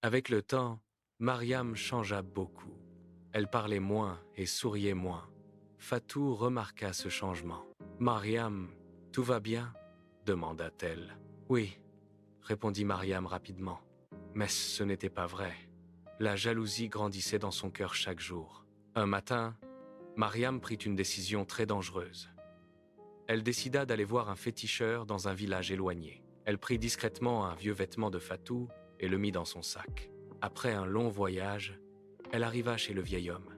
Avec le temps, Mariam changea beaucoup. Elle parlait moins et souriait moins. Fatou remarqua ce changement. Mariam, tout va bien? Demanda-t-elle. Oui, répondit Mariam rapidement. Mais ce n'était pas vrai. La jalousie grandissait dans son cœur chaque jour. Un matin, Mariam prit une décision très dangereuse. Elle décida d'aller voir un féticheur dans un village éloigné. Elle prit discrètement un vieux vêtement de Fatou et le mit dans son sac. Après un long voyage, elle arriva chez le vieil homme.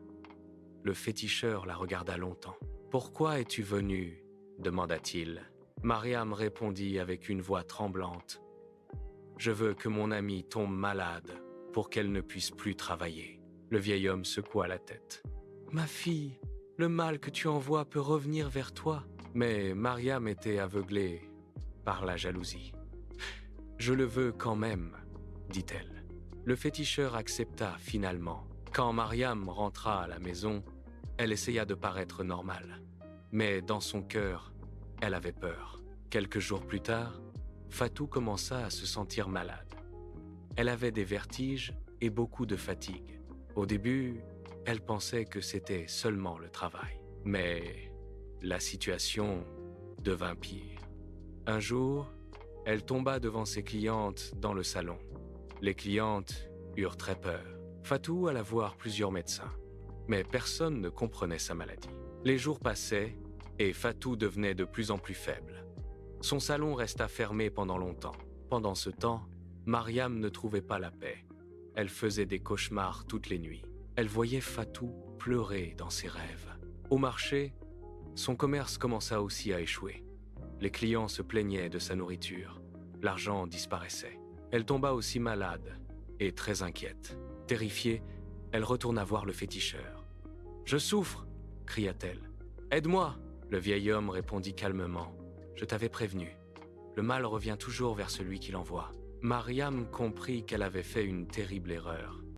Le féticheur la regarda longtemps. « Pourquoi es-tu venue ?» demanda-t-il. Mariam répondit avec une voix tremblante. « Je veux que mon amie tombe malade pour qu'elle ne puisse plus travailler. » Le vieil homme secoua la tête. « Ma fille, le mal que tu envoies peut revenir vers toi. » Mais Mariam était aveuglée par la jalousie. « Je le veux quand même, » dit-elle. Le féticheur accepta finalement. Quand Mariam rentra à la maison, elle essaya de paraître normale. Mais dans son cœur, elle avait peur. Quelques jours plus tard, Fatou commença à se sentir malade. Elle avait des vertiges et beaucoup de fatigue. Au début, elle pensait que c'était seulement le travail. Mais la situation devint pire. Un jour, elle tomba devant ses clientes dans le salon. Les clientes eurent très peur. Fatou alla voir plusieurs médecins, mais personne ne comprenait sa maladie. Les jours passaient et Fatou devenait de plus en plus faible. Son salon resta fermé pendant longtemps. Pendant ce temps, Mariam ne trouvait pas la paix. Elle faisait des cauchemars toutes les nuits. Elle voyait Fatou pleurer dans ses rêves. Au marché, son commerce commença aussi à échouer. Les clients se plaignaient de sa nourriture. L'argent disparaissait. Elle tomba aussi malade et très inquiète. Terrifiée, elle retourna voir le féticheur. « Je souffre !» cria-t-elle. « Aide-moi !» Le vieil homme répondit calmement. « Je t'avais prévenu. Le mal revient toujours vers celui qui l'envoie. » Mariam comprit qu'elle avait fait une terrible erreur.